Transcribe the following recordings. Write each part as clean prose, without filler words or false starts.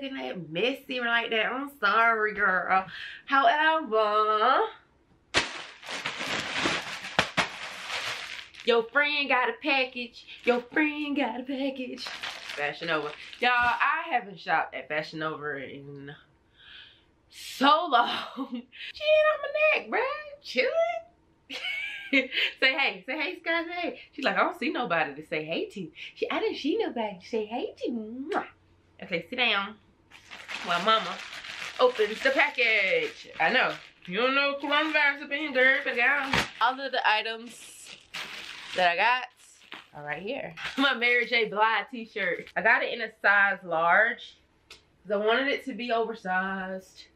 looking that messy like that. I'm sorry, girl. However, your friend got a package. Your friend got a package. Fashion Nova. Y'all, I haven't shopped at Fashion Nova in so long. She ain't on my neck, bruh. Chillin'. Say hey, Sky, say hey. She's like, I don't see nobody to say hey to. I didn't see nobody to say hey to. Mwah. Okay, sit down while mama opens the package. I know. You don't know coronavirus up in here, girl. But all of the items that I got are right here. My Mary J. Blige t-shirt. I got it in a size large because I wanted it to be oversized.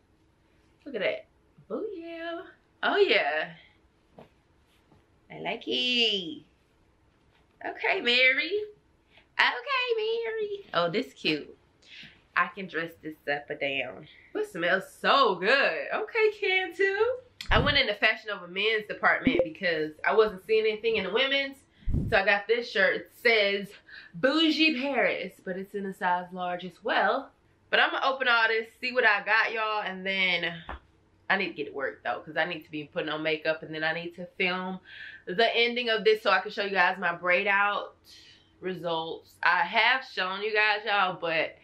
Look at that. Oh yeah. Oh yeah. I like it. Okay, Mary. Okay, Mary. Oh, this cute. I can dress this up or down. It smells so good. Okay, can too. I went in the Fashion Nova men's department because I wasn't seeing anything in the women's. So I got this shirt. It says Bougie Paris, but it's in a size large as well. But I'm gonna open all this, see what I got, y'all, and then I need to get it worked though, because I need to be putting on makeup, and then I need to film the ending of this so I can show you guys my braid out results. I have shown you guys, y'all, but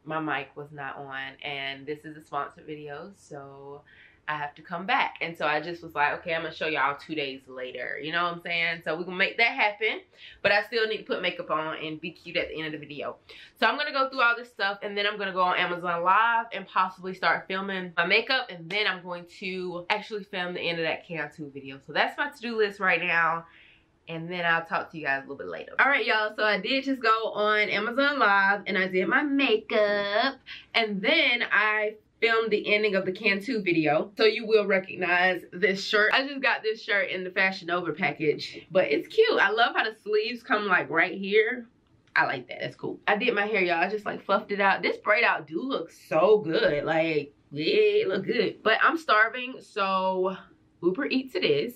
my mic was not on, and this is a sponsored video, so I have to come back. And so I just was like, okay, I'm gonna show y'all 2 days later, you know what I'm saying? So we're gonna make that happen, but I still need to put makeup on and be cute at the end of the video. So I'm gonna go through all this stuff, and then I'm gonna go on Amazon Live and possibly start filming my makeup, and then I'm going to actually film the end of that Can 2 video. So that's my to-do list right now, and then I'll talk to you guys a little bit later. All right, y'all, so I did just go on Amazon Live and I did my makeup, and then I filmed the ending of the Can 2 video, so you will recognize this shirt. I just got this shirt in the Fashion Nova package, but it's cute. I love how the sleeves come like right here. I like that. That's cool. I did my hair, y'all. I just like fluffed it out. This braid out do look so good. Like, yeah, it look good. But I'm starving, so Uber Eats it is.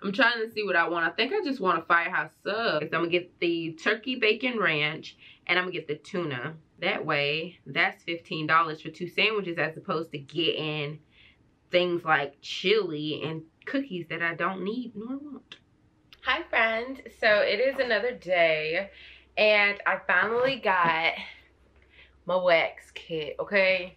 I'm trying to see what I want. I think I just want a Firehouse sub. I'm gonna get the turkey bacon ranch, and I'm gonna get the tuna. That way, that's $15 for 2 sandwiches, as opposed to getting things like chili and cookies that I don't need nor want. Hi, friend. So it is another day, and I finally got my wax kit, okay?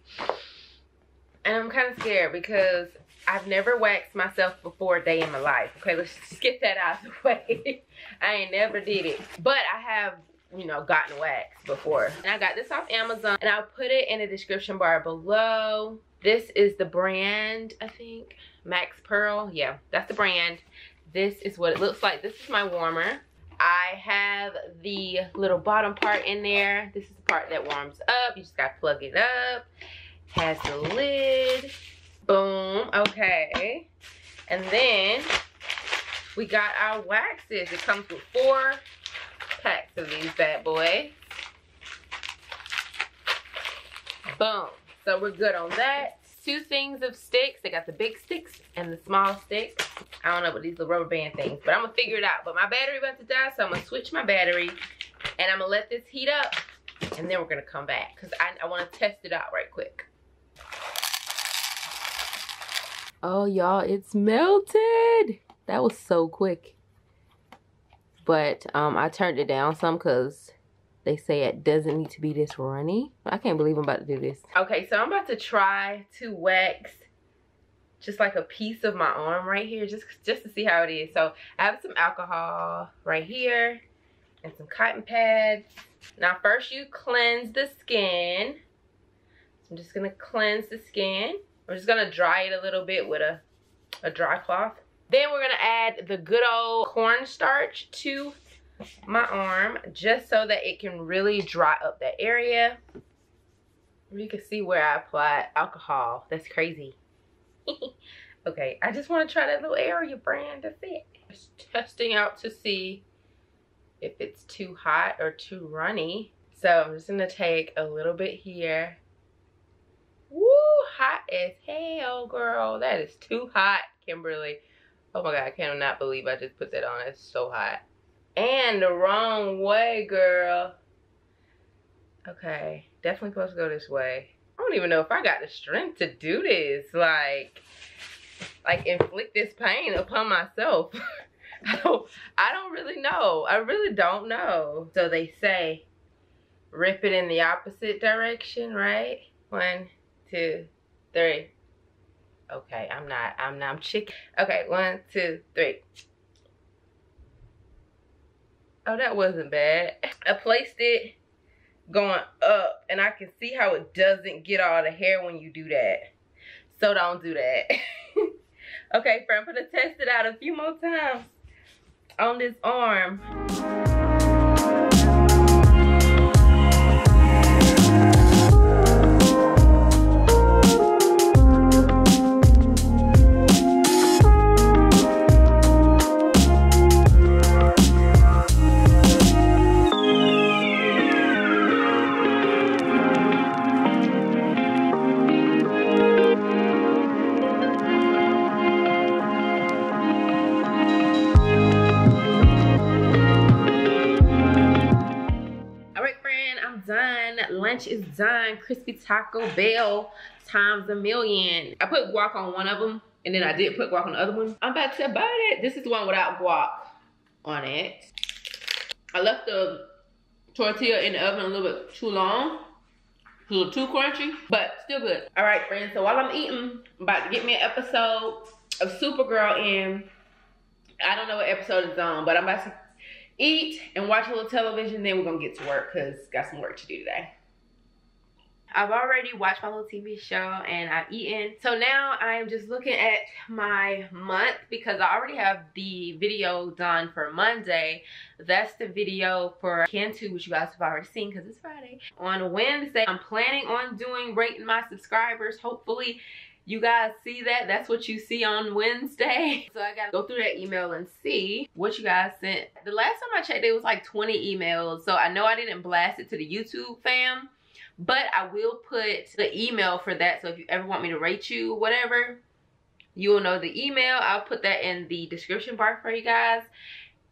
And I'm kind of scared because I've never waxed myself before a day in my life. Okay, let's just get that out of the way. I ain't never did it. But I have, you know, gotten waxed before. And I got this off Amazon, and I'll put it in the description bar below. This is the brand, I think, Max Pearl. Yeah, that's the brand. This is what it looks like. This is my warmer. I have the little bottom part in there. This is the part that warms up. You just gotta plug it up. Has the lid. Boom. Okay. And then we got our waxes. It comes with 4 packs of these bad boys. Boom. So we're good on that. 2 things of sticks. They got the big sticks and the small sticks. I don't know what these little rubber band things, but I'm gonna figure it out. But my battery about to die, so I'm gonna switch my battery, and I'm gonna let this heat up, and then we're gonna come back because I want to test it out right quick. Oh, y'all, it's melted. That was so quick. But I turned it down some because they say it doesn't need to be this runny. I can't believe I'm about to do this. Okay, so I'm about to try to wax just like a piece of my arm right here, just to see how it is. So I have some alcohol right here and some cotton pads. Now first you cleanse the skin. So I'm just gonna cleanse the skin. I'm just gonna dry it a little bit with a dry cloth. Then we're gonna add the good old cornstarch to my arm, just so that it can really dry up that area. You can see where I applied alcohol. That's crazy. Okay, I just want to try that little area, brand. That's it. Just testing out to see if it's too hot or too runny. So I'm just gonna take a little bit here. Woo, hot as hell, girl. That is too hot, Kimberly. Oh my God, I cannot believe I just put that on. It's so hot. And the wrong way, girl. Okay, definitely supposed to go this way. I don't even know if I got the strength to do this. Like inflict this pain upon myself. I don't really know. I really don't know. So they say, rip it in the opposite direction, right? 1, 2, 3. Okay, I'm chicken. Okay, 1, 2, 3. Oh, that wasn't bad. I placed it going up, and I can see how it doesn't get all the hair when you do that. So don't do that. Okay, friend, I'm gonna test it out a few more times on this arm. Lunch is done. Crispy Taco Bell times a million. I put guac on one of them, and then I did put guac on the other one. I'm about to bite it. This is the one without guac on it. I left the tortilla in the oven a little bit too long. It's a little too crunchy, but still good. All right, friends, so while I'm eating, I'm about to get me an episode of Supergirl in. I don't know what episode it's on, but I'm about to eat and watch a little television, then we're gonna get to work because got some work to do today. I've already watched my little TV show and I've eaten. So now I'm just looking at my month because I already have the video done for Monday. That's the video for Can2, which you guys have already seen because it's Friday. On Wednesday, I'm planning on doing rating my subscribers. Hopefully you guys see that. That's what you see on Wednesday. So I gotta go through that email and see what you guys sent. The last time I checked, it was like 20 emails. So I know I didn't blast it to the YouTube fam, but I will put the email for that. So if you ever want me to rate you, whatever, you will know the email. I'll put that in the description bar for you guys.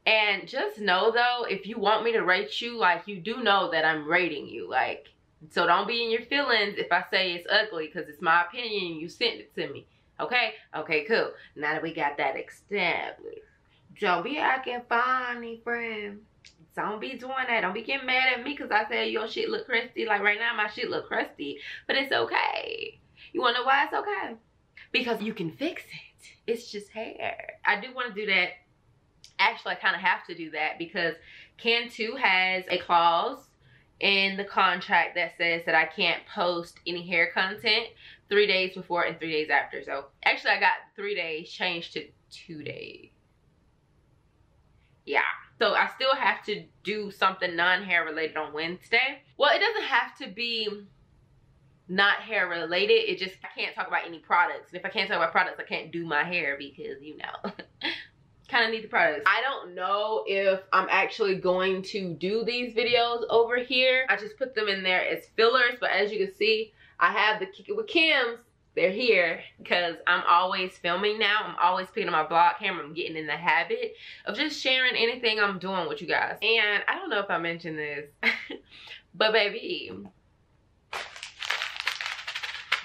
And just know though, if you want me to rate you, like, you do know that I'm rating you. Like, so don't be in your feelings if I say it's ugly because it's my opinion and you sent it to me. Okay? Okay, cool. Now that we got that established, don't be acting funny, friend. Don't be doing that. Don't be getting mad at me because I said your shit look crusty. Like right now, my shit look crusty. But it's okay. You want to know why it's okay? Because you can fix it. It's just hair. I do want to do that. Actually, I kind of have to do that because Can2 has a clause in the contract that says that I can't post any hair content 3 days before and 3 days after. So actually, I got 3 days changed to 2 days. Yeah. So I still have to do something non-hair related on Wednesday. Well, it doesn't have to be not hair related. It just, I can't talk about any products. And if I can't talk about products, I can't do my hair because, you know, kind of need the products. I don't know if I'm actually going to do these videos over here. I just put them in there as fillers. But as you can see, I have the Kick It With Kims. They're here because I'm always filming now. I'm always picking up my vlog camera. I'm getting in the habit of just sharing anything I'm doing with you guys. And I don't know if I mentioned this, but baby,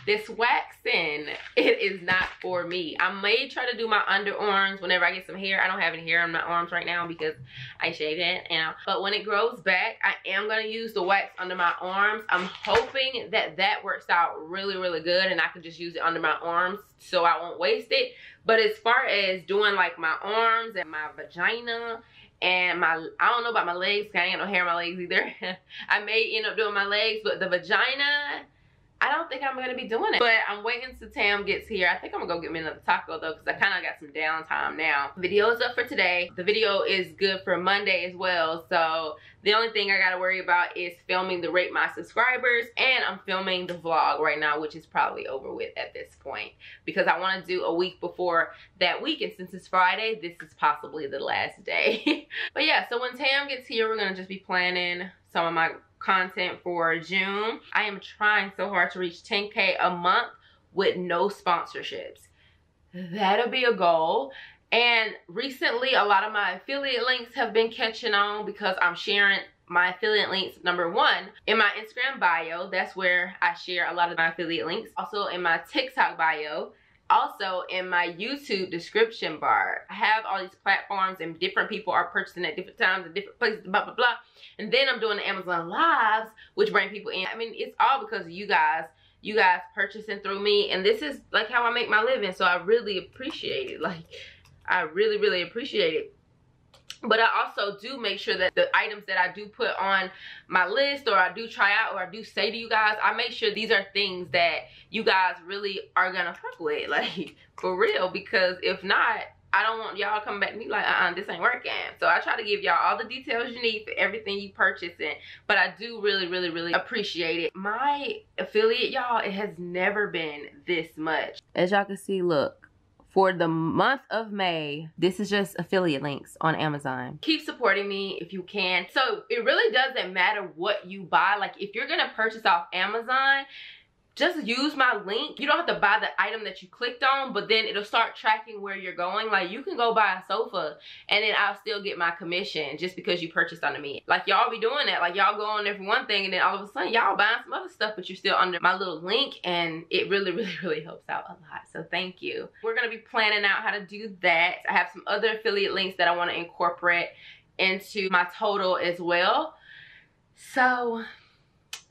this waxing, it is not for me. I may try to do my underarms whenever I get some hair. I don't have any hair on my arms right now because I shaved it, you know. But when it grows back, I am gonna use the wax under my arms. I'm hoping that that works out really, really good and I can just use it under my arms so I won't waste it. But as far as doing like my arms and my vagina and my, I don't know about my legs, because I ain't got no hair on my legs either. I may end up doing my legs, but the vagina, I don't think I'm gonna be doing it. But I'm waiting till Tam gets here. I think I'm gonna go get me another taco though, because I kind of got some downtime now. Video is up for today. The video is good for Monday as well. So the only thing I gotta worry about is filming the Rate My Subscribers, and I'm filming the vlog right now, which is probably over with at this point, because I want to do a week before that week, and since it's Friday, this is possibly the last day. But yeah, so when Tam gets here, we're gonna just be planning some of my content for June. I am trying so hard to reach 10K a month with no sponsorships. That'll be a goal. And recently, a lot of my affiliate links have been catching on because I'm sharing my affiliate links, number one, in my Instagram bio. That's where I share a lot of my affiliate links. Also in my TikTok bio. Also in my YouTube description bar. I have all these platforms and different people are purchasing at different times and different places, blah, blah, blah. And then I'm doing the Amazon Lives, which bring people in. I mean, it's all because of you guys. You guys purchasing through me. And this is like how I make my living. So I really appreciate it. Like, I really, really appreciate it. But I also do make sure that the items that I do put on my list, or I do try out, or I do say to you guys, I make sure these are things that you guys really are gonna fuck with, like, for real. Because if not, I don't want y'all coming back to me like, this ain't working. So I try to give y'all all the details you need for everything you purchasing. But I do really, really, really appreciate it. My affiliate, y'all, it has never been this much. As y'all can see, look. For the month of May, this is just affiliate links on Amazon. Keep supporting me if you can. So it really doesn't matter what you buy. Like if you're gonna purchase off Amazon, just use my link. You don't have to buy the item that you clicked on, but then it'll start tracking where you're going. Like you can go buy a sofa and then I'll still get my commission just because you purchased under me. Like y'all be doing that. Like y'all go on there for one thing and then all of a sudden y'all buying some other stuff, but you're still under my little link, and it really, really, really helps out a lot. So thank you. We're gonna be planning out how to do that. I have some other affiliate links that I wanna incorporate into my total as well. So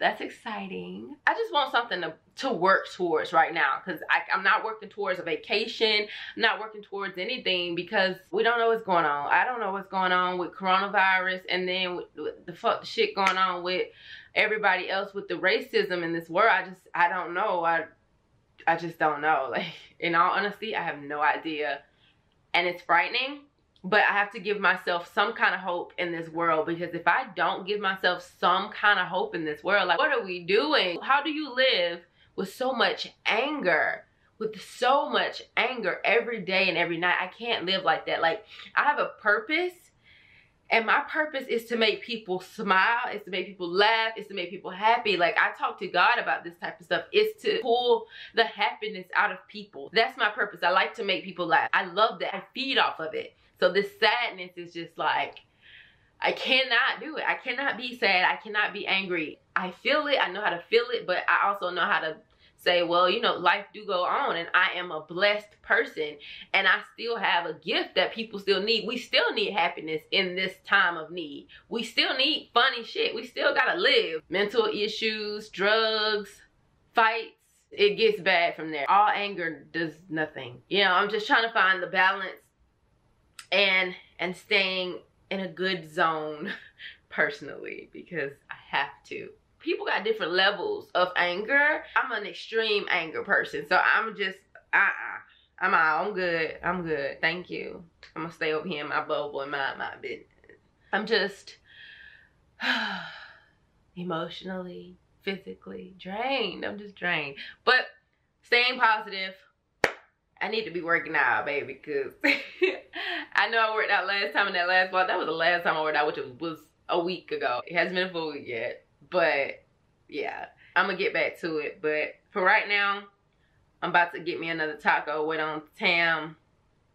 that's exciting. I just want something to work towards right now, because I'm not working towards a vacation. I'm not working towards anything because we don't know what's going on. I don't know what's going on with coronavirus, and then with the shit going on with everybody else with the racism in this world. I don't know. I just don't know. Like, in all honesty, I have no idea. And it's frightening. But I have to give myself some kind of hope in this world, because if I don't give myself some kind of hope in this world, like, what are we doing? How do you live with so much anger? With so much anger every day and every night? I can't live like that. Like, I have a purpose, and my purpose is to make people smile. It's to make people laugh. It's to make people happy. Like, I talk to God about this type of stuff. It's to pull the happiness out of people. That's my purpose. I like to make people laugh. I love that. I feed off of it. So this sadness is just like, I cannot do it. I cannot be sad. I cannot be angry. I feel it. I know how to feel it, but I also know how to say, well, you know, life do go on, and I am a blessed person, and I still have a gift that people still need. We still need happiness in this time of need. We still need funny shit. We still gotta live. Mental issues, drugs, fights. It gets bad from there. All anger does nothing. You know, I'm just trying to find the balance and staying in a good zone personally, because I have to. People got different levels of anger. I'm an extreme anger person, so I'm just I'm good. I'm good. Thank you. I'm gonna stay over here in my bubble and mind my business. I'm just emotionally, physically drained. I'm just drained, but staying positive. I need to be working out, baby, because I know I worked out last time in that last vlog. That was the last time I worked out, which was a week ago. It hasn't been a full week yet, but yeah, I'm gonna get back to it. But for right now, I'm about to get me another taco, wait on Tam,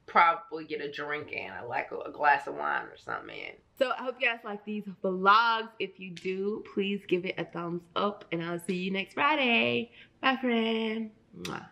probably get a drink in, like a glass of wine or something in. So I hope you guys like these vlogs. If you do, please give it a thumbs up, and I'll see you next Friday. Bye, friend. Mwah.